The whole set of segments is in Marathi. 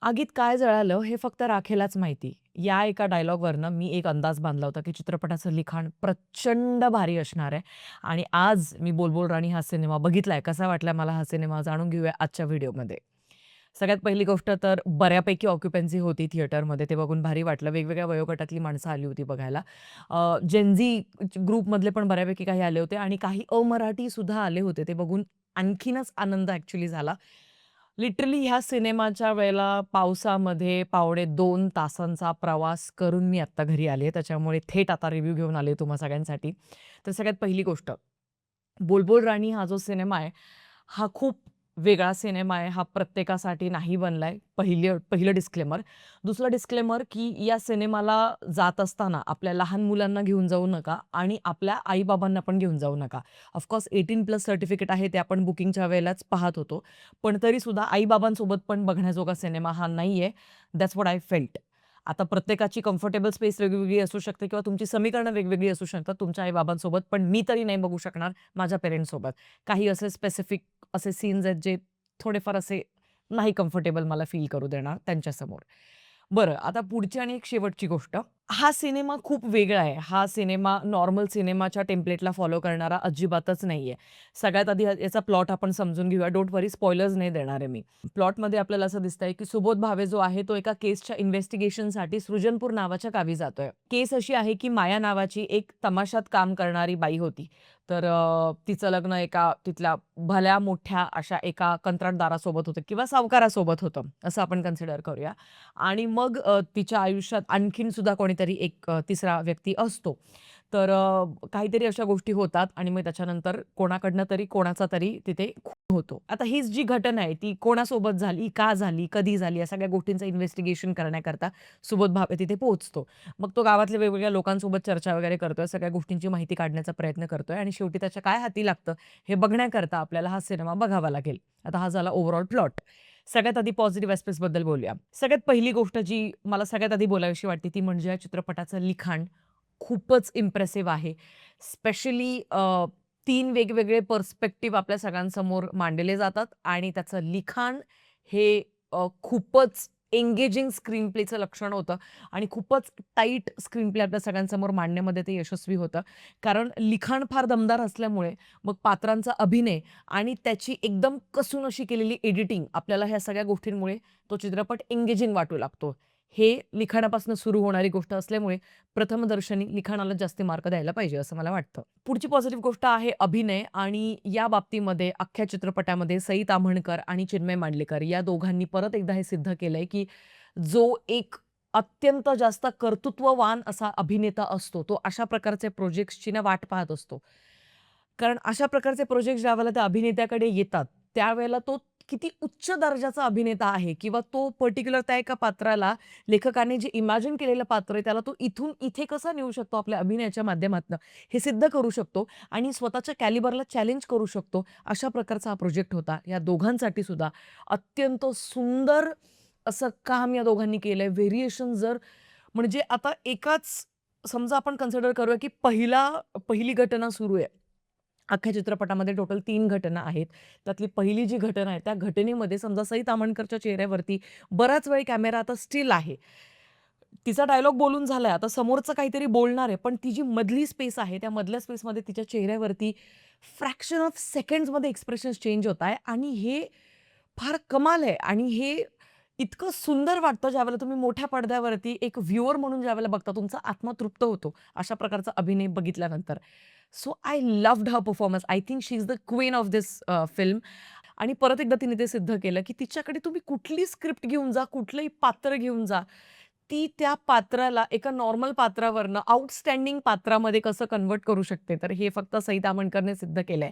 आगीत काय जळालं हे फक्त राखेलाच माहिती. या एका डायलॉगवरनं मी एक अंदाज बांधला होता, की चित्रपटाचं लिखाण प्रचंड भारी असणार आहे आणि आज मी बुलबुल राणी हा सिनेमा बघितलाय. कसा वाटला मला हा सिनेमा जाणून घेऊया आजच्या व्हिडिओमध्ये. सगळ्यात पहिली गोष्ट तर बऱ्यापैकी ऑक्युपन्सी होती थिएटरमध्ये. ते बघून भारी वाटलं. वेगवेगळ्या वयोगटातली माणसं आली होती बघायला. जेन ग्रुपमधले पण बऱ्यापैकी काही आले होते आणि काही अमराठीसुद्धा आले होते. ते बघून आणखीनच आनंद ॲक्चुअली झाला. लिटरली ह्या सिनेमाच्या वेळेला पावसामध्ये पावणे 2 तासांचा प्रवास करून मी आत्ता घरी आले. त्याच्यामुळे थेट आता रिव्ह्यू घेऊन आले तुम्हा सगळ्यांसाठी. तर सगळ्यात पहिली गोष्ट, बुलबुल राणी हा जो सिनेमा आहे, हा खूप वेगळा सिनेमा आहे. हा प्रत्येकासाठी नाही बनलाय. पहिलं डिस्क्लेमर. दुसरं डिस्क्लेमर, की या सिनेमाला जात असताना आपल्या लहान मुलांना घेऊन जाऊ नका आणि आपल्या आई-बाबांना पण घेऊन जाऊ नका. ऑफकोर्स 18+ सर्टिफिकेट आहे ते आपण बुकिंगच्या वेळेलाच पाहत होतो. पण तरीसुद्धा आई-बाबांसोबत पण बघण्याजोगा सिनेमा हा नाहीये. That's what I felt. आता प्रत्येकाची कम्फर्टेबल स्पेस वेगवेगळी असू शकते किंवा तुमची समीकरणं वेगवेगळी असू शकतात तुमच्या आई-बाबांसोबत. पण मी तरी नाही बघू शकणार माझ्या पेरेंट्ससोबत. काही असे स्पेसिफिक असे सीन्स आहेत जे थोडेफार असे नाही कम्फर्टेबल मला फील करू देणार त्यांच्यासमोर. बरं, आता पुढची आणि एक शेवटची गोष्ट. हा सिनेमा खूप वेगळा आहे. हा सिनेमा नॉर्मल सिनेमाच्या टेम्प्लेटला फॉलो करणारा अजिबातच नाहीये. सगळ्यात आधी याचा प्लॉट आपण समजून घेऊया. डोंट वरी स्पॉयलर्स नाही देणार आहे मी. प्लॉटमध्ये आपल्याला असं दिसतंय, की सुबोध भावे जो आहे तो एका केसच्या इन्व्हेस्टिगेशनसाठी सृजनपूर नावाच्या गावी जातोय. केस अशी आहे, की माया नावाची एक तमाशात काम करणारी बाई होती. तर तिचं लग्न एका तिथल्या भल्या मोठ्या अशा एका कंत्राटदारासोबत होतं किंवा सावकारासोबत होतं, असं आपण कन्सिडर करूया. आणि मग तिच्या आयुष्यात आणखीन सुद्धा कोणीतरी एक तिसरा व्यक्ती असतो. तर काहीतरी अशा गोष्टी होतात आणि मग त्याच्यानंतर कोणाकडनं तरी कोणाचा तरी तिथे खून होतो. आता हीच जी घटना आहे ती कोणासोबत झाली, का झाली, कधी झाली या सगळ्या गोष्टींचं इन्व्हेस्टिगेशन करण्याकरता सुबोध भावे तिथे पोहोचतो. मग तो गावातल्या वेगवेगळ्या लोकांसोबत चर्चा वगैरे करतोय, सगळ्या गोष्टींची माहिती काढण्याचा प्रयत्न करतोय आणि शेवटी त्याच्या काय हाती लागतं हे बघण्याकरता आपल्याला हा सिनेमा बघावा लागेल. आता हा झाला ओव्हरऑल प्लॉट. सगळ्यात आधी पॉझिटिव्ह ॲस्पेक्ट्सबद्दल बोलूया. सगळ्यात पहिली गोष्ट जी मला सगळ्यात आधी बोलावीशी वाटते ती म्हणजे या चित्रपटाचं लिखाण खूपच इम्प्रेसिव्ह आहे. स्पेशली 3 वेगवेगळे पर्स्पेक्टिव्ह आपल्या सगळ्यांसमोर मांडले जातात आणि त्याचं लिखाण हे खूपच एंगेजिंग स्क्रीन प्लेचं लक्षण होतं आणि खूपच टाईट स्क्रीन प्ले आपल्या सगळ्यांसमोर मांडण्यामध्ये ते यशस्वी होतं. कारण लिखाण फार दमदार असल्यामुळे मग पात्रांचा अभिनय आणि त्याची एकदम कसून अशी केलेली एडिटिंग आपल्याला ह्या सगळ्या गोष्टींमुळे तो चित्रपट एंगेजिंग वाटू लागतो. हे लिखाणापासून सुरू होणारी गोष्ट असल्यामुळे प्रथमदर्शनी लिखाणाला जास्ती मार्क द्यायला पाहिजे असं मला वाटतं. पुढची पॉझिटिव्ह गोष्ट आहे अभिनय आणि या बाबतीमध्ये अख्ख्या चित्रपटामध्ये सई ताम्हणकर आणि चिन्मय मांडलेकर या दोघांनी परत एकदा हे सिद्ध केलंय, की जो एक अत्यंत जास्त कर्तृत्ववान असा अभिनेता असतो, तो अशा प्रकारचे प्रोजेक्ट्सची ना वाट पाहत असतो. कारण अशा प्रकारचे प्रोजेक्ट ज्यावेळेला त्या अभिनेत्याकडे येतात, त्यावेळेला तो किती उच्च दर्जाचा अभिनेता आहे किंवा तो पर्टिक्युलर त्या एका पात्राला लेखकाने जे इमॅजिन केलेलं पात्र आहे, त्याला तो इथून इथे कसा नेऊ शकतो आपल्या अभिनयाच्या माध्यमातनं, हे सिद्ध करू शकतो आणि स्वतःच्या कॅलिबरला चॅलेंज करू शकतो. अशा प्रकारचा हा प्रोजेक्ट होता. या दोघांसाठी सुद्धा अत्यंत सुंदर असं काम या दोघांनी केलंय. व्हेरिएशन जर म्हणजे आता एकाच समजा आपण कन्सिडर करूया, की पहिली घटना सुरू आहे. अख्ख्या चित्रपटामध्ये टोटल 3 घटना आहेत. त्यातली पहिली जी घटना आहे, त्या घटनेमध्ये समजा सई ताम्हणकरच्या चेहऱ्यावरती बराच वेळ कॅमेरा आता स्टिल आहे. तिचा डायलॉग बोलून झालाय, आता समोरचं काहीतरी बोलणार आहे, पण ती जी मधली स्पेस आहे, त्या मधल्या स्पेसमध्ये तिच्या चेहऱ्यावरती फ्रॅक्शन ऑफ सेकंड्समध्ये एक्सप्रेशन्स चेंज होत आहे आणि हे फार कमाल आहे आणि हे इतकं सुंदर वाटतं ज्यावेळेला तुम्ही मोठ्या पडद्यावरती एक व्ह्यूअर म्हणून ज्यावेळेला बघता, तुमचा आत्मा तृप्त होतो, अशा प्रकारचा अभिनय बघितल्यानंतर. So I loved her performance. I think she is the queen of this film आणि परत एकदा तिने ते सिद्ध केलं, की तिच्याकडे तुम्ही कुठली स्क्रिप्ट घेऊन जा, कुठलंही पात्र घेऊन जा, ती त्या पात्राला एका नॉर्मल पात्रावरनं आउटस्टँडिंग पात्रामध्ये कसं कन्व्हर्ट करू शकते. तर हे फक्त सई ताम्हणकरने सिद्ध केलंय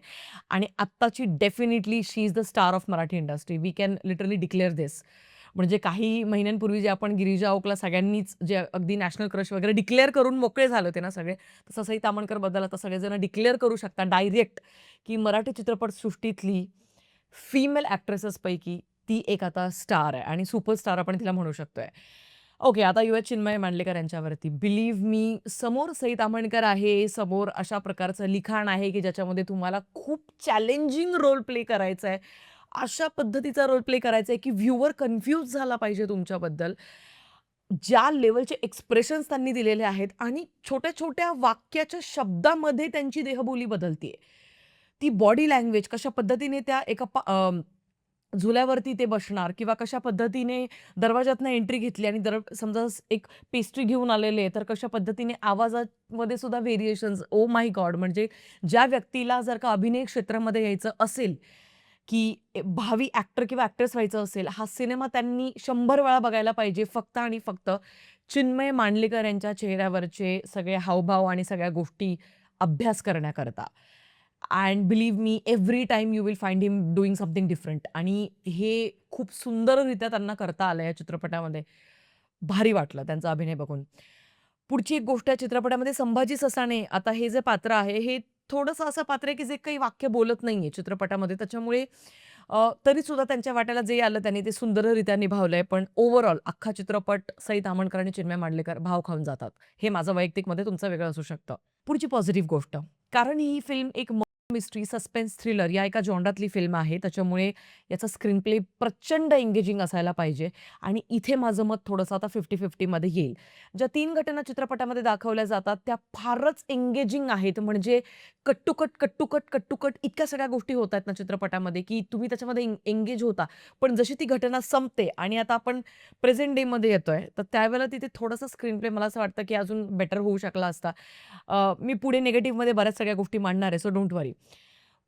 आणि आत्ताची definitely she is the star of Marathi industry. We can literally declare this. म्हणजे काही महिन्यांपूर्वी जे आपण गिरिजा ओकला सगळ्यांनीच जे अगदी नॅशनल क्रश वगैरे डिक्लेअर करून मोकळे झाले होते ना सगळे, तसं सई ताम्हणकरबद्दल आता सगळेजण डिक्लेअर करू शकतात डायरेक्ट, की मराठी चित्रपटसृष्टीतली फिमेल एक्ट्रेसेसपैकी ती एक आता स्टार आहे आणि सुपरस्टार आपण तिला म्हणू शकतोय. ओके, आता येऊया चिन्मय मांडलेकर यांच्यावरती. बिलीव्ह मी, समोर सई ताम्हणकर आहे, समोर अशा प्रकारचं लिखाण आहे, की ज्याच्यामध्ये तुम्हाला खूप चॅलेंजिंग रोल प्ले करायचा आहे अशा पद्धतीचा रोल प्ले करायचा आहे, की व्ह्यूअर कन्फ्यूज झाला पाहिजे तुमच्याबद्दल. ज्या लेव्हलचे एक्सप्रेशन्स त्यांनी दिलेले आहेत आणि छोट्या-छोट्या वाक्याच्या शब्दामध्ये त्यांची देहबोली बदलतीये. ती बॉडी लँग्वेज कशा पद्धतीने त्या झुल्यावरती ते बसणार किंवा कशा पद्धतीने दरवाजातनं एंट्री घेतली आणि समजा एक पेस्ट्री घेऊन आलेले, तर कशा पद्धतीने आवाजामध्ये सुद्धा व्हेरिएशन्स. Oh my God! म्हणजे ज्या व्यक्तीला जर का अभिनय क्षेत्रामध्ये यायचं असेल, की भावी ॲक्टर किंवा ॲक्ट्रेस व्हायचं असेल, हा सिनेमा त्यांनी 100 वेळा बघायला पाहिजे फक्त आणि फक्त चिन्मय मांडलेकर यांच्या चेहऱ्यावरचे सगळे हावभाव आणि सगळ्या गोष्टी अभ्यास करण्याकरता. And believe me every time you will find him doing something different आणि हे खूप सुंदररित्या त्यांना करता आलं या चित्रपटामध्ये. भारी वाटलं त्यांचा अभिनय बघून. पुढची एक गोष्ट आहे चित्रपटामध्ये संभाजी ससाणे आता हे जे पात्र आहे, हे थोडंसं असं पात्र आहे, की जे काही वाक्य बोलत नाहीये चित्रपटामध्ये. त्याच्यामुळे तरीसुद्धा त्यांच्या वाट्याला जे आलं त्यांनी ते सुंदररित्या निभावलंय. पण ओव्हरऑल अख्खा चित्रपट सई ताम्हणकर आणि चिन्मय मांडलेकर भाव खाऊन जातात. हे माझं वैयक्तिक मत तुमचं वेगळं असू शकतं. पुढची पॉझिटिव्ह गोष्ट, कारण ही फिल्म एक मिस्ट्री, सस्पेन्स, थ्रिलर या एका जॉनरातली फिल्म आहे. त्याच्यामुळे याचा स्क्रीन प्ले प्रचंड एंगेजिंग असायला पाहिजे आणि इथे माझं मत थोडंसं आता 50-50 मध्ये येईल. ज्या 3 घटना चित्रपटामध्ये दाखवल्या जातात त्या फारच एंगेजिंग आहेत. म्हणजे कट इतक्या सगळ्या गोष्टी होतायत ना चित्रपटामध्ये, की तुम्ही त्याच्यामध्ये एंगेज होता. पण जशी ती घटना संपते आणि आता आपण प्रेझेंट डेमध्ये येतोय, तर त्यावेळेला तिथे थोडासा स्क्रीन प्ले मला असं वाटतं, की अजून बेटर होऊ शकला असता. मी पुढे निगेटिव्हमध्ये बऱ्याच सगळ्या गोष्टी मांडणार आहे, सो डोंट वरी.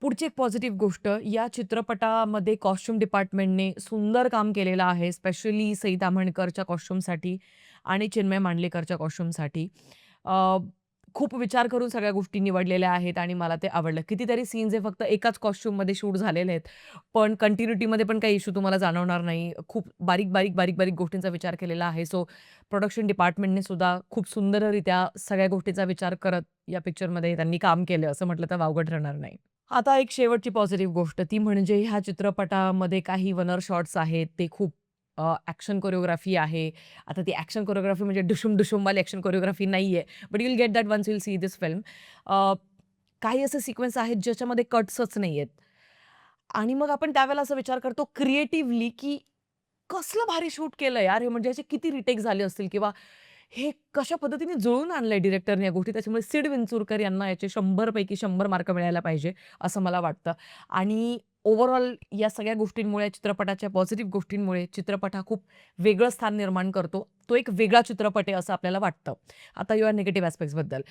पुढची एक पॉझिटिव्ह गोष्ट, या चित्रपटामध्ये कॉस्ट्यूम डिपार्टमेंटने सुंदर काम केलेलं आहे. स्पेशली सई ताम्हणकरच्या कॉस्ट्यूमसाठी आणि चिन्मय मांडलेकरच्या कॉस्ट्यूमसाठी. अ, खूप विचार करून सगळ्या गोष्टी निवडलेल्या आहेत आणि मला ते आवडलं. कितीतरी सीन्स हे फक्त एकाच कॉस्ट्यूममध्ये शूट झालेले आहेत. पण कंटिन्युटीमध्ये पण काही इश्यू तुम्हाला जाणवणार नाही. खूप बारीक गोष्टींचा विचार केलेला आहे. सो प्रोडक्शन डिपार्टमेंटने सुद्धा खूप सुंदररित्या सगळ्या गोष्टींचा विचार करत या पिक्चरमध्ये त्यांनी काम केलं असं म्हटलं तर वावगं ठरणार नाही. आता एक शेवटची पॉझिटिव्ह गोष्ट ती म्हणजे ह्या चित्रपटामध्ये काही वनर शॉट्स आहेत ते खूप ॲक्शन कोरिओग्राफी आहे. आता ती ॲक्शन कोरिओग्राफी म्हणजे डुशुम-डुशुमवाली ॲक्शन कोरिओग्राफी नाहीये. But you will get that once you will see this film. काही असे सिक्वेन्स आहेत ज्याच्यामध्ये कट्सच नाहीयेत. आणि मग आपण त्यावेळेला असा विचार करतो क्रिएटिव्हली, की कसलं भारी शूट केलं यार हे, म्हणजे असे किती रिटेक झाले असतील किंवा हे कशा पद्धतीने जुळवून आणलंय डिरेक्टरने या गोष्टी. त्याच्यामुळे सिड विंचुरकर यांना याचे 100 पैकी 100 मार्क मिळायला पाहिजे, असं मला वाटतं. आणि ओव्हरऑल या सगळ्या गोष्टींमुळे, चित्रपटाच्या पॉझिटिव्ह गोष्टींमुळे चित्रपट हा खूप वेगळं स्थान निर्माण करतो. तो एक वेगळा चित्रपट आहे असं आपल्याला वाटतं. आता युअर निगेटिव्ह ॲस्पेक्ट्सबद्दल.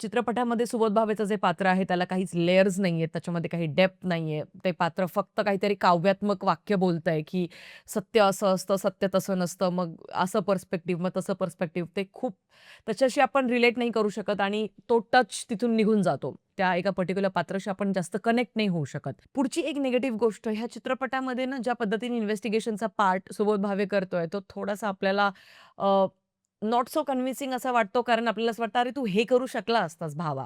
चित्रपटामध्ये सुबोध भावेचं जे पात्र आहे त्याला काहीच लेयर्स नाहीयेत, त्याच्यामध्ये काही डेप्थ नाहीये. ते पात्र फक्त काहीतरी काव्यात्मक वाक्य बोलतंय, की सत्य असं असतं, सत्य तसं नसतं, मग असं पर्स्पेक्टिव्ह, मग तसं पर्स्पेक्टिव्ह. ते खूप त्याच्याशी आपण रिलेट नाही करू शकत आणि तो टच तिथून निघून जातो. त्या एका पर्टिक्युलर पात्राशी आपण जास्त कनेक्ट नाही होऊ शकत. पुढची एक निगेटिव्ह गोष्ट, ह्या चित्रपटामध्ये ना ज्या पद्धतीने इन्व्हेस्टिगेशनचा पार्ट सुबोध भावे करतोय, तो थोडासा आपल्याला नॉट सो कन्विन्सिंग असा वाटतो, कारण आपल्याला असं वाटतं, "अरे, तू हे करू शकला असतास भावा.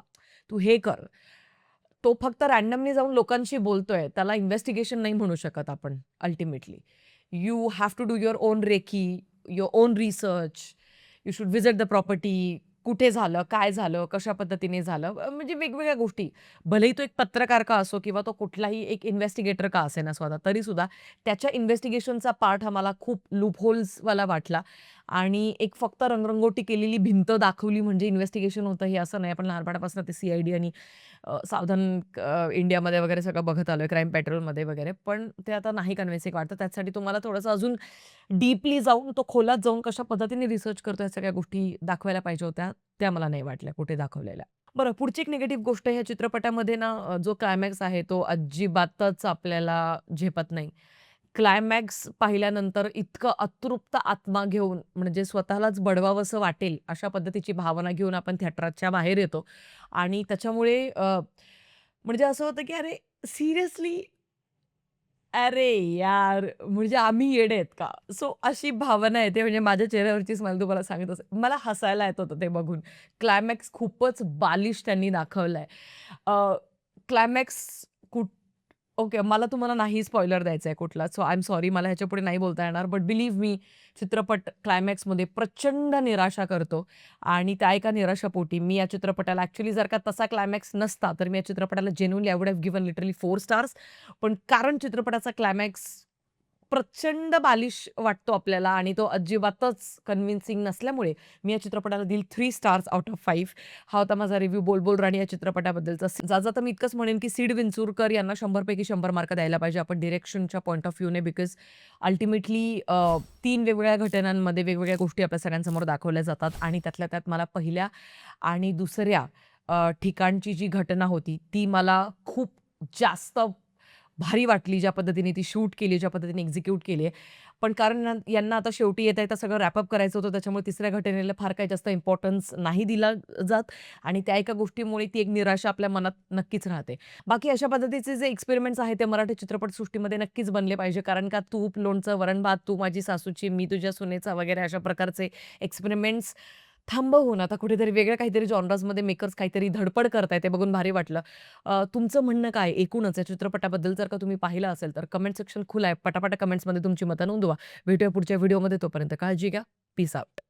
तू हे कर." तो फक्त रँडमली जाऊन लोकांशी बोलतोय. त्याला इन्व्हेस्टिगेशन नाही म्हणू शकत आपण ultimately. You have to do your own recce, your own research. You should visit the property. कुठे झालं, काय झालं, कशा पद्धतीने झालं, म्हणजे वेगवेगळ्या गोष्टी. भलेही तो एक पत्रकार का असो किंवा तो कुठलाही एक इन्व्हेस्टिगेटर का असेना स्वतः, तरीसुद्धा त्याच्या इन्व्हेस्टिगेशनचा पार्ट हा मला खूप लूपहोल्सवाला वाटला. आणि एक फक्त रंगरंगोटी केलेली भिंत दाखवली म्हणजे इन्व्हेस्टिगेशन होतं हे असं नाही. आपण लहानपणापासून ते सी-आय-डी आणि सावधान इंडियामध्ये वगैरे सगळं बघत आलोय, क्राईम पेट्रोलमध्ये वगैरे. पण ते आता नाही कन्विन्सिंग वाटतं. त्यासाठी तुम्हाला थोडंसं अजून डीपली जाऊन, तो खोलात जाऊन कशा पद्धतीने रिसर्च करतो या सगळ्या गोष्टी दाखवायला पाहिजे होत्या. त्या मला नाही वाटल्या कुठे दाखवलेल्या. बरं, पुढची एक निगेटिव्ह गोष्ट ह्या चित्रपटामध्ये ना, जो क्लायमॅक्स आहे तो अजिबातच आपल्याला झेपत नाही. क्लायमॅक्स पाहिल्यानंतर इतकं अतृप्त आत्मा घेऊन, म्हणजे स्वतःलाच बडवावसं वाटेल अशा पद्धतीची भावना घेऊन आपण थिएटरच्या बाहेर येतो आणि त्याच्यामुळे म्हणजे असं होतं की अरे सिरियसली, अरे यार! म्हणजे आम्ही येडे आहेत का? सो अशी भावना येते, म्हणजे माझ्या चेहऱ्यावरचीच मला तुम्हाला सांगत असेल. मला हसायला येत होतं ते बघून. क्लायमॅक्स खूपच बालिश त्यांनी दाखवलाय. Climax okay. मला तुम्हाला नाही स्पॉइलर द्यायचा आहे कुठला. सो आय एम सॉरी मला ह्याच्यापुढे नाही बोलता येणार. बट बिलीव्ह मी चित्रपट क्लायमॅक्समध्ये प्रचंड निराशा करतो आणि त्या एका निराशापोटी मी या चित्रपटाला ॲक्चुअली जर का तसा क्लायमॅक्स नसता, तर मी या चित्रपटाला genuinely I would have given literally 4 stars. पण कारण चित्रपटाचा क्लायमॅक्स प्रचंड बालिश वाटतो आपल्याला आणि तो अजिबातच कन्विन्सिंग नसल्यामुळे मी या चित्रपटाला देईल 3 स्टार्स आउट ऑफ 5. हा होता माझा रिव्ह्यू बोलबोल राणी या चित्रपटाबद्दलचा. जाता मी इतकंच म्हणेन, की सीड विंचुरकर यांना 100 पैकी 100 मार्क द्यायला पाहिजे आपण डिरेक्शनच्या पॉइंट ऑफ व्ह्यूने बिकॉज अल्टिमेटली 3 वेगवेगळ्या घटनांमध्ये वेगवेगळ्या गोष्टी आपल्या सगळ्यांसमोर दाखवल्या जातात आणि त्यातल्या त्यात मला पहिल्या आणि दुसऱ्या ठिकाणची जी घटना होती ती मला खूप जास्त भारी वाटली, ज्या पद्धतीने ती शूट केली, ज्या पद्धतीने एक्झिक्यूट केली आहे. पण कारण यांना आता शेवटी येता-येता सगळं रॅप अप करायचं होतं, त्याच्यामुळे तिसऱ्या घटनेला फार काही जास्त इम्पोर्टन्स नाही दिला जात आणि त्या एका गोष्टीमुळे ती एक निराशा आपल्या मनात नक्कीच राहते. बाकी अशा पद्धतीचे जे एक्सपेरिमेंट्स आहेत, ते मराठी चित्रपटसृष्टीमध्ये नक्कीच बनले पाहिजे. कारण का तूप, लोणचं, वरण-भात, तू माझी सासूची, मी तुझ्या सुनेचा वगैरे अशा प्रकारचे एक्सपेरिमेंट्स थांबवून आता कुठेतरी वेगळ्या काहीतरी जॉनराजमध्ये मेकर्स काहीतरी धडपड करतायत ते बघून भारी वाटलं. तुमचं म्हणणं काय एकूणच या चित्रपटाबद्दल जर का तुम्ही पाहिलं असेल तर कमेंट सेक्शन खुलं आहे. पटापट कमेंट्समध्ये तुमची मतं नोंदवा. भेटूया पुढच्या व्हिडिओमध्ये. तोपर्यंत काळजी घ्या. Peace out.